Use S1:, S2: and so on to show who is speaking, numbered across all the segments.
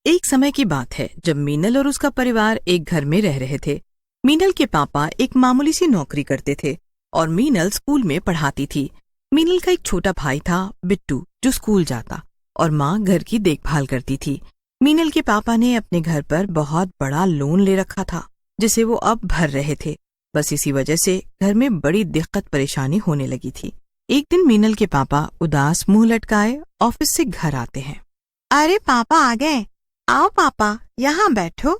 S1: एक समय की बात है जब मीनल और उसका परिवार एक घर में रह रहे थे। मीनल के पापा एक मामूली सी नौकरी करते थे और मीनल स्कूल में पढ़ाती थी। मीनल का एक छोटा भाई था बिट्टू, जो स्कूल जाता, और माँ घर की देखभाल करती थी। मीनल के पापा ने अपने घर पर बहुत बड़ा लोन ले रखा था, जिसे वो अब भर रहे थे। बस इसी वजह से घर में बड़ी दिक्कत परेशानी होने लगी थी। एक दिन मीनल के पापा उदास मुंह लटकाए ऑफिस से घर आते हैं।
S2: अरे पापा आ गए, आओ पापा यहाँ बैठो।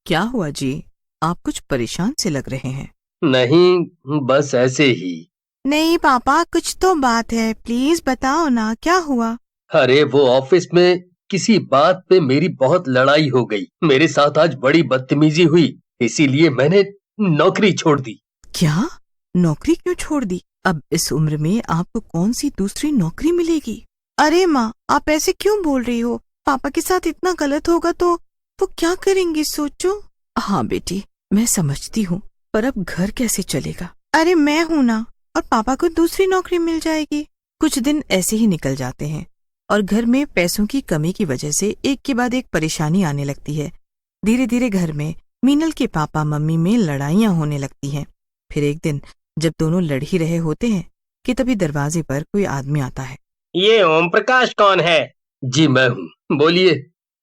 S1: क्या हुआ जी, आप कुछ परेशान से लग रहे हैं।
S3: नहीं, बस ऐसे ही।
S2: नहीं पापा, कुछ तो बात है, प्लीज बताओ ना, क्या हुआ।
S3: अरे वो ऑफिस में किसी बात पे मेरी बहुत लड़ाई हो गई। मेरे साथ आज बड़ी बदतमीजी हुई, इसीलिए मैंने नौकरी छोड़ दी।
S1: क्या, नौकरी क्यों छोड़ दी? अब इस उम्र में आपको कौन सी दूसरी नौकरी मिलेगी?
S2: अरे माँ, आप ऐसे क्यों बोल रही हो? पापा के साथ इतना गलत होगा तो वो क्या करेंगे, सोचो।
S1: हाँ बेटी, मैं समझती हूँ, पर अब घर कैसे चलेगा?
S2: अरे मैं हूँ ना, और पापा को दूसरी नौकरी मिल जाएगी।
S1: कुछ दिन ऐसे ही निकल जाते हैं और घर में पैसों की कमी की वजह से एक के बाद एक परेशानी आने लगती है। धीरे धीरे घर में मीनल के पापा मम्मी में लड़ाइयाँ होने लगती हैं। फिर एक दिन जब दोनों लड़ ही रहे होते हैं कि तभी दरवाजे पर कोई आदमी आता है।
S4: ये ओम प्रकाश कौन है?
S3: जी मैं हूँ, बोलिए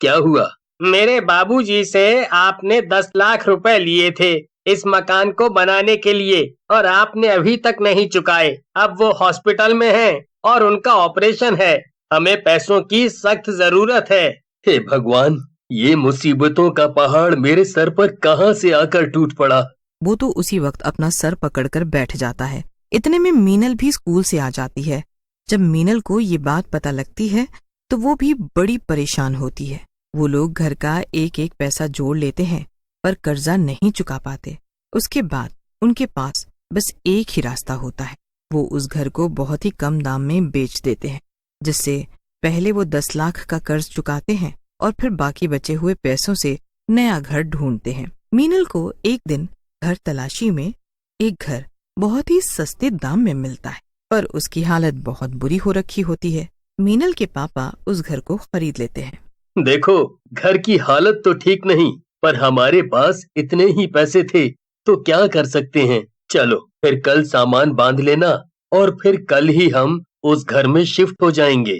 S3: क्या हुआ?
S4: मेरे बाबूजी से आपने 10 लाख रुपए लिए थे इस मकान को बनाने के लिए, और आपने अभी तक नहीं चुकाए। अब वो हॉस्पिटल में हैं और उनका ऑपरेशन है। हमें पैसों की सख्त जरूरत है।
S3: हे भगवान, ये मुसीबतों का पहाड़ मेरे सर पर कहाँ से आकर टूट पड़ा।
S1: वो तो उसी वक्त अपना सर पकड़कर बैठ जाता है। इतने में मीनल भी स्कूल से आ जाती है। जब मीनल को ये बात पता लगती है तो वो भी बड़ी परेशान होती है। वो लोग घर का एक एक पैसा जोड़ लेते हैं पर कर्जा नहीं चुका पाते। उसके बाद उनके पास बस एक ही रास्ता होता है, वो उस घर को बहुत ही कम दाम में बेच देते हैं, जिससे पहले वो 10 लाख का कर्ज चुकाते हैं और फिर बाकी बचे हुए पैसों से नया घर ढूंढते हैं। मीनल को एक दिन घर तलाशी में एक घर बहुत ही सस्ते दाम में मिलता है, पर उसकी हालत बहुत बुरी हो रखी होती है। मीनल के पापा उस घर को खरीद लेते हैं।
S3: देखो, घर की हालत तो ठीक नहीं, पर हमारे पास इतने ही पैसे थे तो क्या कर सकते हैं। चलो फिर कल सामान बांध लेना और फिर कल ही हम उस घर में शिफ्ट हो जाएंगे।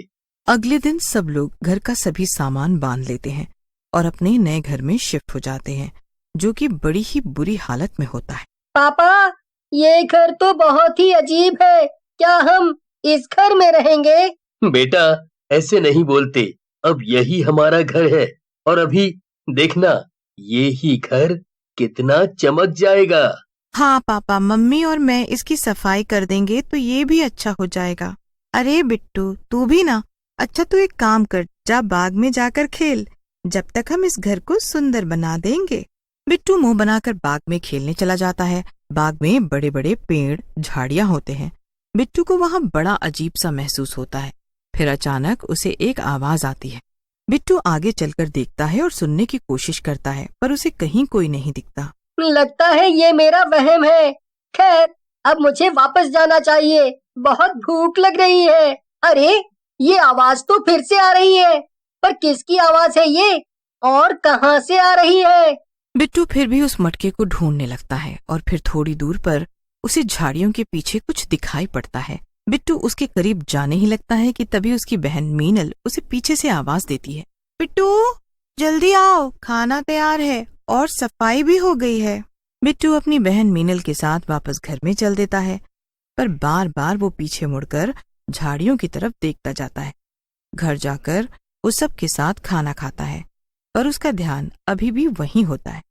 S1: अगले दिन सब लोग घर का सभी सामान बांध लेते हैं और अपने नए घर में शिफ्ट हो जाते हैं, जो कि बड़ी ही बुरी हालत में होता है।
S5: पापा, ये घर तो बहुत ही अजीब है, क्या हम इस घर में रहेंगे?
S3: बेटा, ऐसे नहीं बोलते, अब यही हमारा घर है और अभी देखना, ये ही घर कितना चमक जाएगा।
S2: हाँ पापा, मम्मी और मैं इसकी सफाई कर देंगे तो ये भी अच्छा हो जाएगा। अरे बिट्टू, तू भी ना, अच्छा तू एक काम कर, जा बाग में जाकर खेल, जब तक हम इस घर को सुंदर बना देंगे।
S1: बिट्टू मुंह बनाकर बाग में खेलने चला जाता है। बाग में बड़े बड़े पेड़ झाड़ियां होते हैं। बिट्टू को वहां बड़ा अजीब सा महसूस होता है। फिर अचानक उसे एक आवाज आती है। बिट्टू आगे चलकर देखता है और सुनने की कोशिश करता है, पर उसे कहीं कोई नहीं दिखता।
S5: लगता है ये मेरा वहम है। खैर, अब मुझे वापस जाना चाहिए, बहुत भूख लग रही है। अरे, ये आवाज तो फिर से आ रही है, पर किसकी आवाज है ये और कहाँ से आ रही है?
S1: बिट्टू फिर भी उस मटके को ढूंढने लगता है और फिर थोड़ी दूर पर उसे झाड़ियों के पीछे कुछ दिखाई पड़ता है। बिट्टू उसके करीब जाने ही लगता है कि तभी उसकी बहन मीनल उसे पीछे से आवाज देती है।
S2: बिट्टू, जल्दी आओ, खाना तैयार है और सफाई भी हो गई है।
S1: बिट्टू अपनी बहन मीनल के साथ वापस घर में चल देता है, पर बार बार वो पीछे मुड़कर झाड़ियों की तरफ देखता जाता है। घर जाकर वो सबके साथ खाना खाता है, पर उसका ध्यान अभी भी वहीं होता है।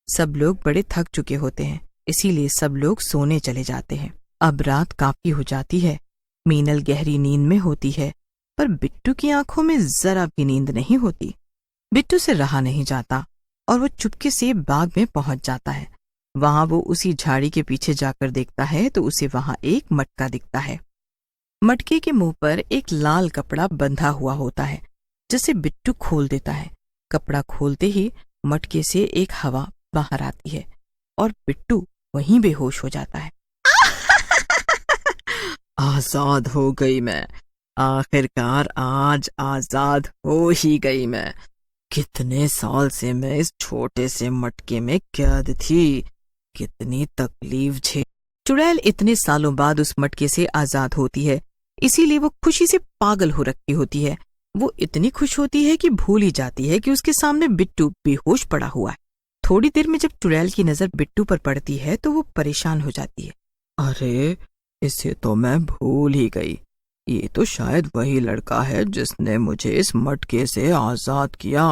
S1: सब लोग बड़े थक चुके होते हैं, इसीलिए सब लोग सोने चले जाते हैं। अब रात काफी हो जाती है। मीनल गहरी नींद में होती है, पर बिट्टू की आंखों में जरा भी नींद नहीं होती। बिट्टू से रहा नहीं जाता और वो चुपके से बाग में पहुंच जाता है। वहां वो उसी झाड़ी के पीछे जाकर देखता है तो उसे वहां एक मटका दिखता है। मटके के मुंह पर एक लाल कपड़ा बंधा हुआ होता है, जिसे बिट्टू खोल देता है। कपड़ा खोलते ही मटके से एक हवा बाहर आती है और बिट्टू वहीं बेहोश हो जाता है। आजाद हो गई मैं, आखिरकार आज आजाद हो ही गई मैं। कितने साल से मैं इस छोटे से मटके में कैद थी, कितनी तकलीफ झेल। चुड़ैल इतने सालों बाद उस मटके से आजाद होती है, इसीलिए वो खुशी से पागल हो रखी होती है। वो इतनी खुश होती है कि भूल ही जाती है कि उसके सामने बिट्टू बेहोश पड़ा हुआ है। थोड़ी देर में जब चुड़ैल की नजर बिट्टू पर पड़ती है तो वो परेशान हो जाती है। अरे, इसे तो मैं भूल ही गई। ये तो शायद वही लड़का है जिसने मुझे इस मटके से आजाद किया।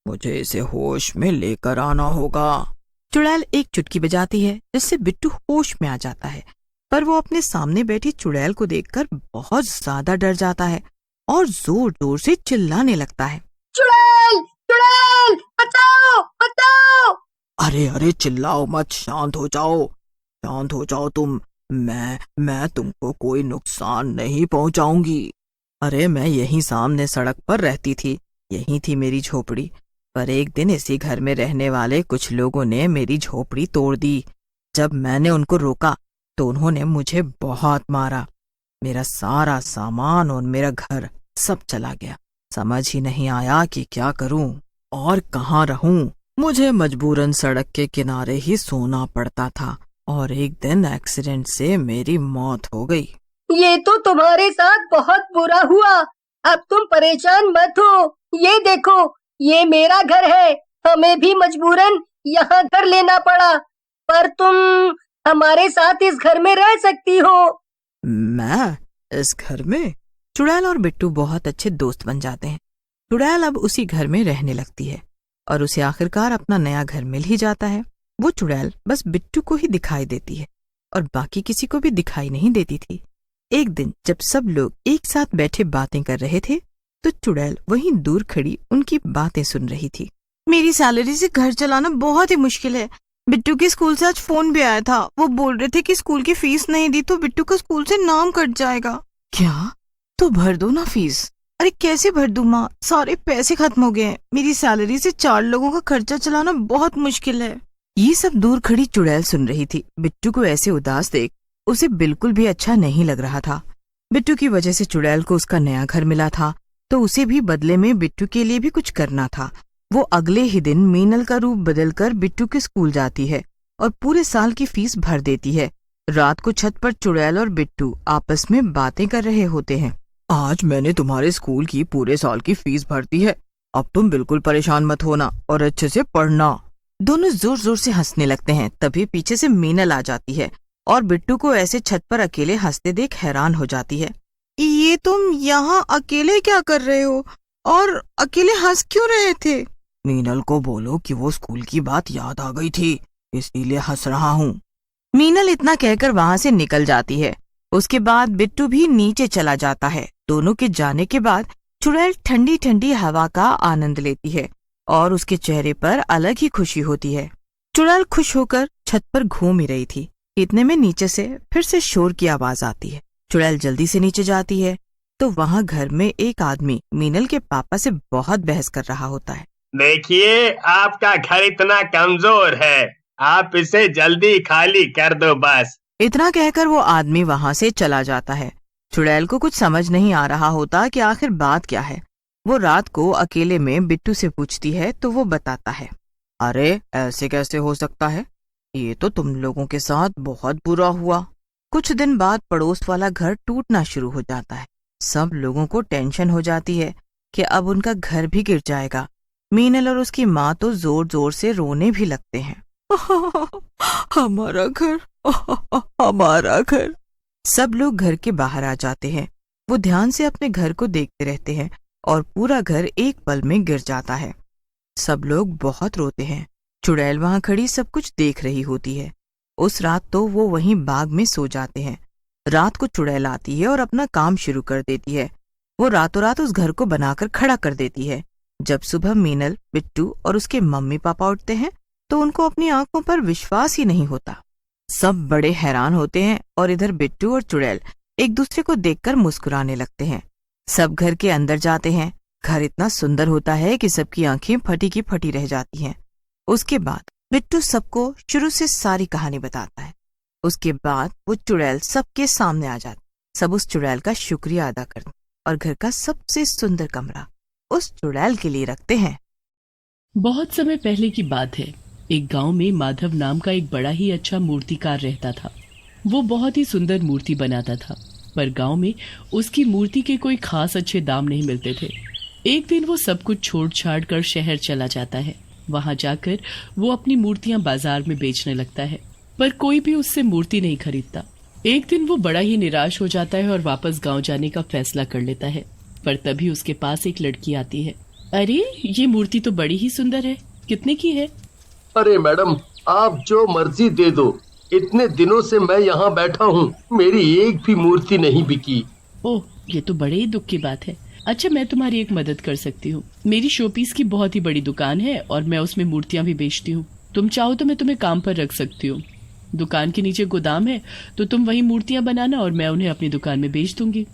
S1: मुझे इसे होश में लेकर आना होगा। चुड़ैल एक चुटकी बजाती है जिससे बिट्टू होश में आ जाता है, पर वो अपने सामने बैठी चुड़ैल को देखकर बहुत ज्यादा डर जाता है और जोर जोर से चिल्लाने लगता है।
S5: चुड़ैल, चुड़ैल, बचाओ, बचाओ।
S1: अरे अरे, चिल्लाओ मत, शांत हो जाओ, शांत हो जाओ तुम। मैं तुमको कोई नुकसान नहीं पहुंचाऊंगी। अरे, मैं यहीं सामने सड़क पर रहती थी, यहीं थी मेरी झोपड़ी। पर एक दिन इसी घर में रहने वाले कुछ लोगों ने मेरी झोपड़ी तोड़ दी। जब मैंने उनको रोका तो उन्होंने मुझे बहुत मारा। मेरा सारा सामान और मेरा घर सब चला गया। समझ ही नहीं आया कि क्या करूं और कहाँ रहूं। मुझे मजबूरन सड़क के किनारे ही सोना पड़ता था और एक दिन एक्सीडेंट से मेरी मौत हो गई।
S5: ये तो तुम्हारे साथ बहुत बुरा हुआ। अब तुम परेशान मत हो। ये देखो, ये मेरा घर है। हमें भी मजबूरन यहाँ घर लेना पड़ा, पर तुम हमारे साथ इस घर में रह सकती हो।
S1: मैं इस घर में? चुड़ैल और बिट्टू बहुत अच्छे दोस्त बन जाते हैं। चुड़ैल अब उसी घर में रहने लगती है और उसे आखिरकार अपना नया घर मिल ही जाता है। वो चुड़ैल बस बिट्टू को ही दिखाई देती है और बाकी किसी को भी दिखाई नहीं देती थी। एक दिन जब सब लोग एक साथ बैठे बातें कर रहे थे तो चुड़ैल वहीं दूर खड़ी उनकी बातें सुन रही थी।
S2: मेरी सैलरी से घर चलाना बहुत ही मुश्किल है। बिट्टू के स्कूल से आज फोन भी आया था। वो बोल रहे थे कि स्कूल की फीस नहीं दी तो बिट्टू का स्कूल से नाम कट जाएगा।
S1: क्या? तो भर दो ना फीस।
S2: अरे कैसे भर दूं माँ, सारे पैसे खत्म हो गए हैं। मेरी सैलरी से 4 लोगों का खर्चा चलाना बहुत मुश्किल है।
S1: ये सब दूर खड़ी चुड़ैल सुन रही थी। बिट्टू को ऐसे उदास देख उसे बिल्कुल भी अच्छा नहीं लग रहा था। बिट्टू की वजह से चुड़ैल को उसका नया घर मिला था, तो उसे भी बदले में बिट्टू के लिए भी कुछ करना था। वो अगले ही दिन मीनल का रूप बदलकर बिट्टू के स्कूल जाती है और पूरे साल की फीस भर देती है। रात को छत पर चुड़ैल और बिट्टू आपस में बातें कर रहे होते हैं। आज मैंने तुम्हारे स्कूल की पूरे साल की फीस भर दी है। अब तुम बिल्कुल परेशान मत होना और अच्छे से पढ़ना। दोनों जोर जोर से हंसने लगते हैं। तभी पीछे से मीनल आ जाती है और बिट्टू को ऐसे छत पर अकेले हंसते देख हैरान हो जाती है।
S2: ये तुम यहाँ अकेले क्या कर रहे हो और अकेले हंस क्यों रहे थे?
S1: मीनल को बोलो कि वो स्कूल की बात याद आ गई थी, इसीलिए हंस रहा हूँ। मीनल इतना कहकर वहाँ से निकल जाती है। उसके बाद बिट्टू भी नीचे चला जाता है। दोनों के जाने के बाद चुड़ैल ठंडी ठंडी हवा का आनंद लेती है और उसके चेहरे पर अलग ही खुशी होती है। चुड़ैल खुश होकर छत पर घूम ही रही थी, इतने में नीचे से फिर से शोर की आवाज आती है। चुड़ैल जल्दी से नीचे जाती है तो वहाँ घर में एक आदमी मीनल के पापा से बहुत बहस कर रहा होता है।
S4: देखिए, आपका घर इतना कमजोर है, आप इसे जल्दी खाली कर दो बस।
S1: इतना कहकर वो आदमी वहाँ से चला जाता है। चुड़ैल को कुछ समझ नहीं आ रहा होता कि आखिर बात क्या है। वो रात को अकेले में बिट्टू से पूछती है तो वो बताता है, अरे ऐसे कैसे हो सकता है, ये तो तुम लोगों के साथ बहुत बुरा हुआ। कुछ दिन बाद पड़ोस वाला घर टूटना शुरू हो जाता है। सब लोगों को टेंशन हो जाती है कि अब उनका घर भी गिर जाएगा। मीनल और उसकी माँ तो जोर जोर से रोने भी लगते हैं। हमारा घर, हमारा घर। सब लोग घर के बाहर आ जाते हैं। वो ध्यान से अपने घर को देखते रहते हैं और पूरा घर एक पल में गिर जाता है। सब लोग बहुत रोते हैं। चुड़ैल वहाँ खड़ी सब कुछ देख रही होती है। उस रात तो वो वहीं बाग में सो जाते हैं। रात को चुड़ैल आती है और अपना काम शुरू कर देती है। वो रातों रात उस घर को बनाकर खड़ा कर देती है। जब सुबह मीनल, बिट्टू और उसके मम्मी पापा उठते हैं तो उनको अपनी आंखों पर विश्वास ही नहीं होता। सब बड़े हैरान होते हैं और इधर बिट्टू और चुड़ैल एक दूसरे को देखकर मुस्कुराने लगते हैं। सब घर के अंदर जाते हैं। घर इतना सुंदर होता है कि सबकी आंखें फटी की फटी रह जाती हैं। उसके बाद बिट्टू सबको शुरू से सारी कहानी बताता है। उसके बाद वो चुड़ैल सबके सामने आ जाती। सब उस चुड़ैल का शुक्रिया अदा करते और घर का सबसे सुंदर कमरा उस चुड़ैल के लिए रखते हैं।
S6: बहुत समय पहले की बात है। एक गांव में माधव नाम का एक बड़ा ही अच्छा मूर्तिकार रहता था। वो बहुत ही सुंदर मूर्ति बनाता था, पर गांव में उसकी मूर्ति के कोई खास अच्छे दाम नहीं मिलते थे। एक दिन वो सब कुछ छोड़ छाड़ कर शहर चला जाता है। वहां जाकर वो अपनी मूर्तियां बाजार में बेचने लगता है, पर कोई भी उससे मूर्ति नहीं खरीदता। एक दिन वो बड़ा ही निराश हो जाता है और वापस गांव जाने का फैसला कर लेता है। पर तभी उसके पास एक लड़की आती है। अरे, ये मूर्ति तो बड़ी ही सुंदर है, कितने की है?
S3: अरे मैडम, आप जो मर्जी दे दो, इतने दिनों से मैं यहाँ बैठा हूँ, मेरी एक भी मूर्ति नहीं बिकी।
S6: ओह, ये तो बड़े ही दुख की बात है। अच्छा, मैं तुम्हारी एक मदद कर सकती हूँ। मेरी शोपीस की बहुत ही बड़ी दुकान है और मैं उसमें मूर्तियाँ भी बेचती हूँ। तुम चाहो तो मैं तुम्हें काम पर रख सकती हूँ। दुकान के नीचे गोदाम है, तो तुम वही मूर्तियाँ बनाना और मैं उन्हें अपनी दुकान में बेच दूंगी।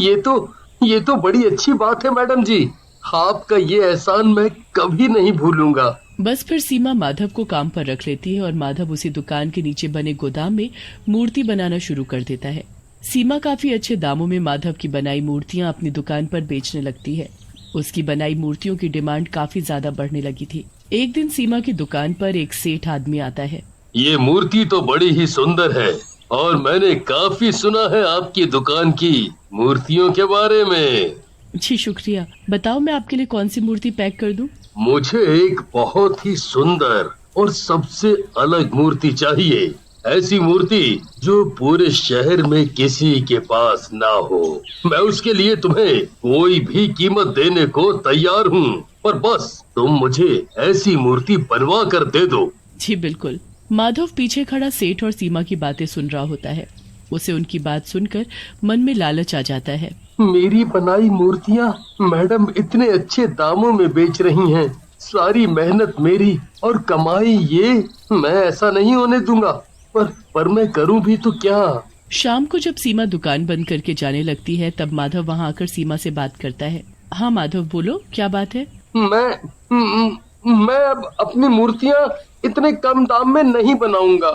S3: ये तो बड़ी अच्छी बात है मैडम जी, आपका ये एहसान मैं कभी नहीं भूलूंगा।
S6: बस फिर सीमा माधव को काम पर रख लेती है और माधव उसी दुकान के नीचे बने गोदाम में मूर्ति बनाना शुरू कर देता है। सीमा काफी अच्छे दामों में माधव की बनाई मूर्तियां अपनी दुकान पर बेचने लगती है। उसकी बनाई मूर्तियों की डिमांड काफी ज्यादा बढ़ने लगी थी। एक दिन सीमा की दुकान पर एक सेठ आदमी आता है।
S3: ये मूर्ति तो बड़ी ही सुंदर है और मैंने काफी सुना है आपकी दुकान की मूर्तियों के बारे में।
S6: जी शुक्रिया, बताओ मैं आपके लिए कौन सी मूर्ति पैक कर दूं?
S3: मुझे एक बहुत ही सुंदर और सबसे अलग मूर्ति चाहिए। ऐसी मूर्ति जो पूरे शहर में किसी के पास ना हो। मैं उसके लिए तुम्हें कोई भी कीमत देने को तैयार हूँ, पर बस तुम मुझे ऐसी मूर्ति बनवा कर दे दो।
S6: जी बिल्कुल। माधव पीछे खड़ा सेठ और सीमा की बातें सुन रहा होता है। उसे उनकी बात सुनकर मन में लालच आ जाता है।
S3: मेरी बनाई मूर्तियाँ मैडम इतने अच्छे दामों में बेच रही हैं। सारी मेहनत मेरी और कमाई ये, मैं ऐसा नहीं होने दूंगा। पर मैं करूं भी तो क्या?
S6: शाम को जब सीमा दुकान बंद करके जाने लगती है, तब माधव वहाँ आकर सीमा से बात करता है। हाँ माधव, बोलो क्या बात है?
S3: मैं अब अपनी मूर्तियाँ इतने कम दाम में नहीं बनाऊंगा।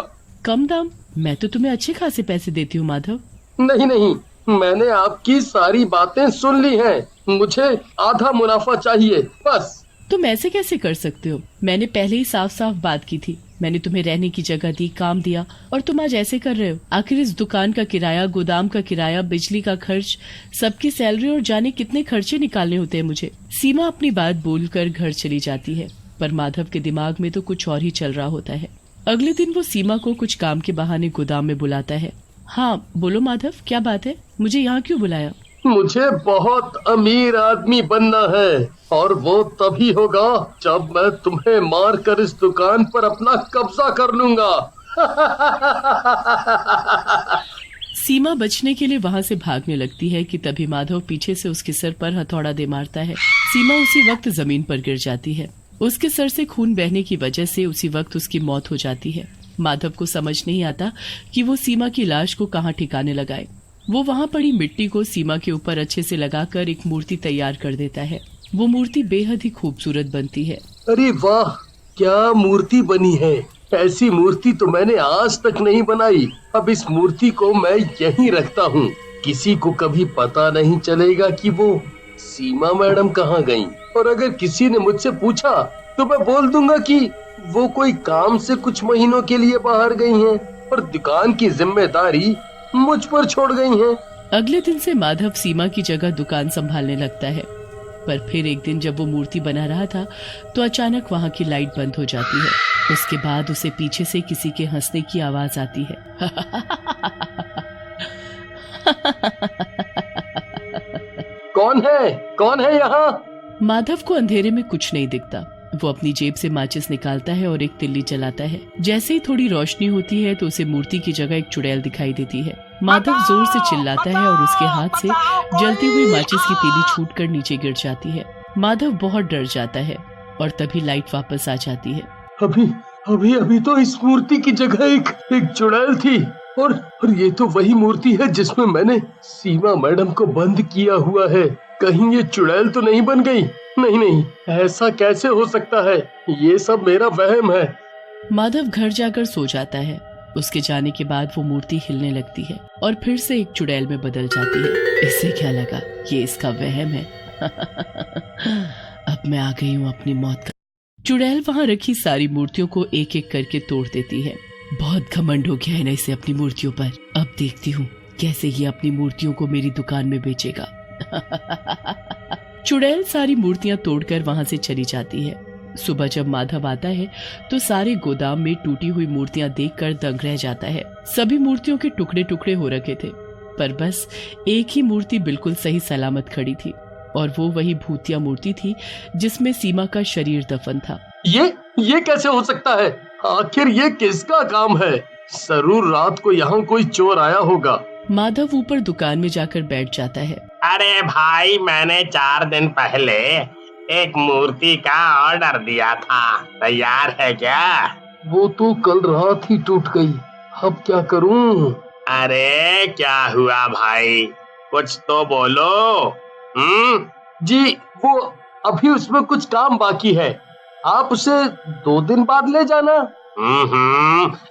S6: कम दाम? मैं तो तुम्हें अच्छे खासे पैसे देती हूँ माधव।
S3: नहीं, मैंने आपकी सारी बातें सुन ली हैं। मुझे आधा मुनाफा चाहिए बस।
S6: तुम ऐसे कैसे कर सकते हो? मैंने पहले ही साफ साफ बात की थी। मैंने तुम्हें रहने की जगह दी, काम दिया, और तुम आज ऐसे कर रहे हो। आखिर इस दुकान का किराया, गोदाम का किराया, बिजली का खर्च, सबकी सैलरी और जाने कितने खर्चे निकालने होते हैं मुझे। सीमा अपनी बात बोलकर घर चली जाती है, पर माधव के दिमाग में तो कुछ और ही चल रहा होता है। अगले दिन वो सीमा को कुछ काम के बहाने गोदाम में बुलाता है। हाँ बोलो माधव, क्या बात है? मुझे यहाँ क्यों बुलाया?
S3: मुझे बहुत अमीर आदमी बनना है और वो तभी होगा जब मैं तुम्हें मार कर इस दुकान पर अपना कब्जा कर लूंगा।
S6: सीमा बचने के लिए वहाँ से भागने लगती है कि तभी माधव पीछे से उसके सर पर हथौड़ा दे मारता है। सीमा उसी वक्त जमीन पर गिर जाती है। उसके सर से खून बहने की वजह से उसी वक्त उसकी मौत हो जाती है। माधव को समझ नहीं आता कि वो सीमा की लाश को कहाँ ठिकाने लगाए। वो वहाँ पड़ी मिट्टी को सीमा के ऊपर अच्छे से लगाकर एक मूर्ति तैयार कर देता है। वो मूर्ति बेहद ही खूबसूरत बनती है।
S3: अरे वाह, क्या मूर्ति बनी है! ऐसी मूर्ति तो मैंने आज तक नहीं बनाई। अब इस मूर्ति को मैं यहीं रखता हूँ। किसी को कभी पता नहीं चलेगा कि वो सीमा मैडम कहाँ गईं। और अगर किसी ने मुझसे पूछा तो मैं बोल दूंगा कि वो कोई काम से कुछ महीनों के लिए बाहर गई हैं और दुकान की जिम्मेदारी मुझ पर छोड़ गई हैं।
S6: अगले दिन से माधव सीमा की जगह दुकान संभालने लगता है। पर फिर एक दिन जब वो मूर्ति बना रहा था तो अचानक वहाँ की लाइट बंद हो जाती है। उसके बाद उसे पीछे से किसी के हंसने की आवाज आती है।
S3: कौन है यहाँ?
S6: माधव को अंधेरे में कुछ नहीं दिखता। वो अपनी जेब से माचिस निकालता है और एक तिल्ली जलाता है। जैसे ही थोड़ी रोशनी होती है तो उसे मूर्ति की जगह एक चुड़ैल दिखाई देती है। माधव जोर से चिल्लाता है और उसके हाथ से जलती हुई माचिस की तीली छूटकर नीचे गिर जाती है। माधव बहुत डर जाता है और तभी लाइट वापस आ जाती है।
S3: अभी तो इस मूर्ति की जगह एक चुड़ैल थी और ये तो वही मूर्ति है जिसमें मैंने सीमा मैडम को बंद किया हुआ है। कहीं ये चुड़ैल तो नहीं बन गई? नहीं, ऐसा कैसे हो सकता है? ये सब मेरा वहम है।
S6: माधव घर जाकर सो जाता है। उसके जाने के बाद वो मूर्ति हिलने लगती है और फिर से एक चुड़ैल में बदल जाती है। इससे क्या लगा, ये इसका वहम है। अब मैं आ गई हूँ अपनी मौत का चुड़ैल वहां रखी सारी मूर्तियों को एक एक करके तोड़ देती है। बहुत घमंड हो गया है ना इसे अपनी मूर्तियों पर। अब देखती हूँ कैसे ये अपनी मूर्तियों को मेरी दुकान में बेचेगा। चुड़ैल सारी मूर्तियां तोड़कर वहां से चली जाती है। सुबह जब माधव आता है तो सारे गोदाम में टूटी हुई मूर्तियां देखकर दंग रह जाता है। सभी मूर्तियों के टुकड़े टुकड़े हो रखे थे, पर बस एक ही मूर्ति बिल्कुल सही सलामत खड़ी थी, और वो वही भूतिया मूर्ति थी जिसमें सीमा का शरीर दफन था।
S3: ये कैसे हो सकता है? आखिर ये किसका काम है? जरूर रात को यहाँ कोई चोर आया होगा।
S6: माधव ऊपर दुकान में जाकर बैठ जाता है।
S4: अरे भाई, मैंने 4 दिन पहले एक मूर्ति का ऑर्डर दिया था, तैयार है क्या?
S3: वो तो कल रात ही टूट गई, अब क्या करूं?
S4: अरे क्या हुआ भाई, कुछ तो बोलो।
S3: जी, वो अभी उसमें कुछ काम बाकी है, आप उसे 2 दिन बाद ले जाना।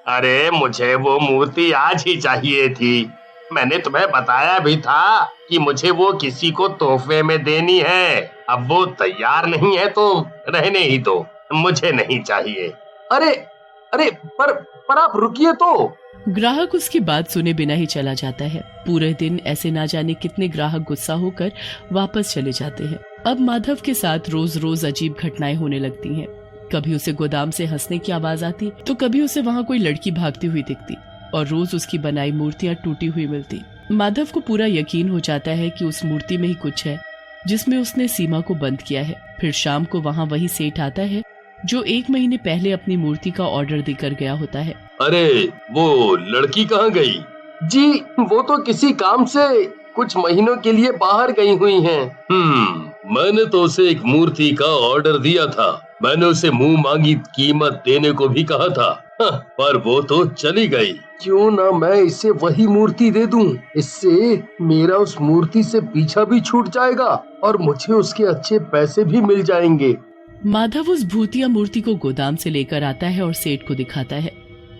S4: अरे मुझे वो मूर्ति आज ही चाहिए थी। मैंने तुम्हें बताया भी था कि मुझे वो किसी को तोहफे में देनी है। अब वो तैयार नहीं है तो रहने ही दो, मुझे नहीं चाहिए।
S3: अरे पर आप रुकिए तो।
S6: ग्राहक उसकी बात सुने बिना ही चला जाता है। पूरे दिन ऐसे ना जाने कितने ग्राहक गुस्सा होकर वापस चले जाते हैं। अब माधव के साथ रोज रोज अजीब घटनाएं होने लगती हैं। कभी उसे गोदाम से हंसने की आवाज आती तो कभी उसे वहाँ कोई लड़की भागती हुई दिखती, और रोज उसकी बनाई मूर्तियां टूटी हुई मिलती। माधव को पूरा यकीन हो जाता है कि उस मूर्ति में ही कुछ है जिसमें उसने सीमा को बंद किया है। फिर शाम को वहाँ वही सेठ आता है जो 1 महीने पहले अपनी मूर्ति का ऑर्डर देकर गया होता है।
S3: अरे वो लड़की कहाँ गई? जी, वो तो किसी काम से कुछ महीनों के लिए बाहर गई हुई हैं। मैंने तो उसे एक मूर्ति का ऑर्डर दिया था। मैंने उसे मुंह मांगी कीमत देने को भी कहा था, पर वो तो चली गई। क्यों ना मैं इसे वही मूर्ति दे दूं? इससे मेरा उस मूर्ति से पीछा भी छूट जाएगा और मुझे उसके अच्छे पैसे भी मिल जाएंगे।
S6: माधव उस भूतिया मूर्ति को गोदाम से लेकर आता है और सेठ को दिखाता है।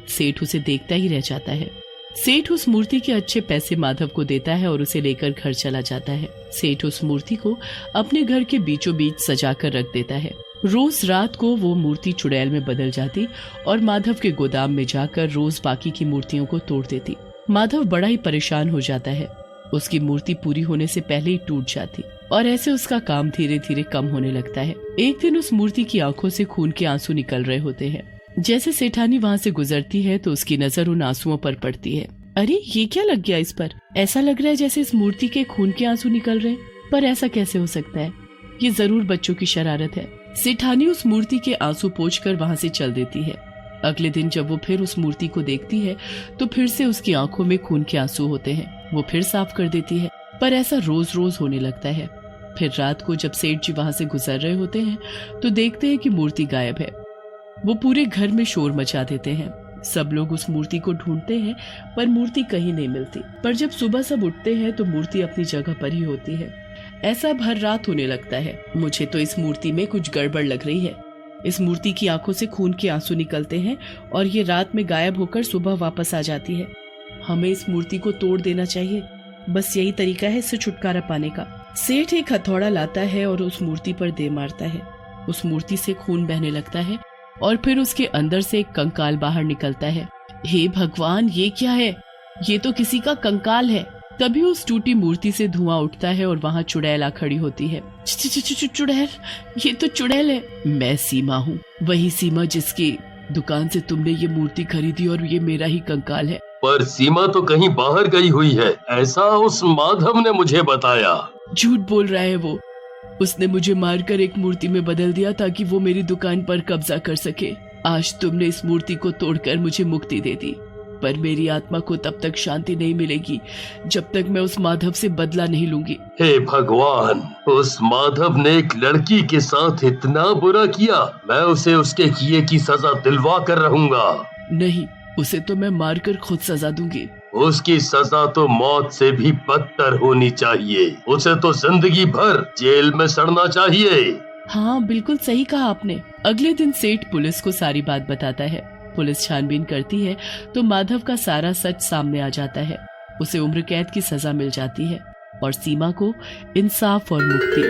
S6: सेठ उसे देखता ही रह जाता है। सेठ उस मूर्ति के अच्छे पैसे माधव को देता है और उसे लेकर घर चला जाता है। सेठ उस मूर्ति को अपने घर के बीचों बीच सजा कर रख देता है। रोज रात को वो मूर्ति चुड़ैल में बदल जाती और माधव के गोदाम में जाकर रोज बाकी की मूर्तियों को तोड़ देती। माधव बड़ा ही परेशान हो जाता है। उसकी मूर्ति पूरी होने से पहले ही टूट जाती और ऐसे उसका काम धीरे धीरे कम होने लगता है। एक दिन उस मूर्ति की आंखों से खून के आंसू निकल रहे होते हैं। जैसे सेठानी वहाँ से गुजरती है तो उसकी नजर उन आंसुओं पर पड़ती है। अरे ये क्या लग गया इस पर? ऐसा लग रहा है जैसे इस मूर्ति के खून के आंसू निकल रहे, पर ऐसा कैसे हो सकता है? ये जरूर बच्चों की शरारत है। सेठानी उस मूर्ति के आंसू पोंछकर वहाँ से चल देती है। अगले दिन जब वो फिर उस मूर्ति को देखती है तो फिर से उसकी आंखों में खून के आंसू होते हैं। वो फिर साफ कर देती है, पर ऐसा रोज रोज होने लगता है। फिर रात को जब सेठ जी वहाँ से गुजर रहे होते हैं तो देखते हैं कि मूर्ति गायब है। वो पूरे घर में शोर मचा देते हैं। सब लोग उस मूर्ति को ढूंढते हैं पर मूर्ति कहीं नहीं मिलती। पर जब सुबह सब उठते हैं तो मूर्ति अपनी जगह पर ही होती है। ऐसा भर रात होने लगता है। मुझे तो इस मूर्ति में कुछ गड़बड़ लग रही है। इस मूर्ति की आंखों से खून के आंसू निकलते हैं और ये रात में गायब होकर सुबह वापस आ जाती है। हमें इस मूर्ति को तोड़ देना चाहिए, बस यही तरीका है इससे छुटकारा पाने का। सेठ एक हथौड़ा लाता है और उस मूर्ति पर दे मारता है। उस मूर्ति से खून बहने लगता है और फिर उसके अंदर से एक कंकाल बाहर निकलता है। हे भगवान, ये क्या है? ये तो किसी का कंकाल है। तभी उस टूटी मूर्ति से धुआं उठता है और वहाँ चुड़ैल आ खड़ी होती है। चुड़ैल, ये तो चुड़ैल है। मैं सीमा हूँ, वही सीमा जिसकी दुकान से तुमने ये मूर्ति खरीदी और ये मेरा ही कंकाल है।
S3: पर सीमा तो कहीं बाहर गई हुई है, ऐसा उस माधव ने मुझे बताया।
S6: झूठ बोल रहा है वो। उसने मुझे मारकर एक मूर्ति में बदल दिया ताकि वो मेरी दुकान पर कब्जा कर सके। आज तुमने इस मूर्ति को तोड़कर मुझे मुक्ति दे दी, पर मेरी आत्मा को तब तक शांति नहीं मिलेगी जब तक मैं उस माधव से बदला नहीं लूंगी।
S3: हे भगवान, उस माधव ने एक लड़की के साथ इतना बुरा किया। मैं उसे उसके किए की सजा दिलवा कर रहूंगा।
S6: नहीं, उसे तो मैं मारकर खुद सजा दूंगी।
S3: उसकी सजा तो मौत से भी बदतर होनी चाहिए। उसे तो जिंदगी भर जेल में सड़ना चाहिए।
S6: हाँ, बिल्कुल सही कहा आपने। अगले दिन सेठ पुलिस को सारी बात बताता है। पुलिस छानबीन करती है तो माधव का सारा सच सामने आ जाता है। उसे उम्र कैद की सजा मिल जाती है और सीमा को इंसाफ और मुक्ति।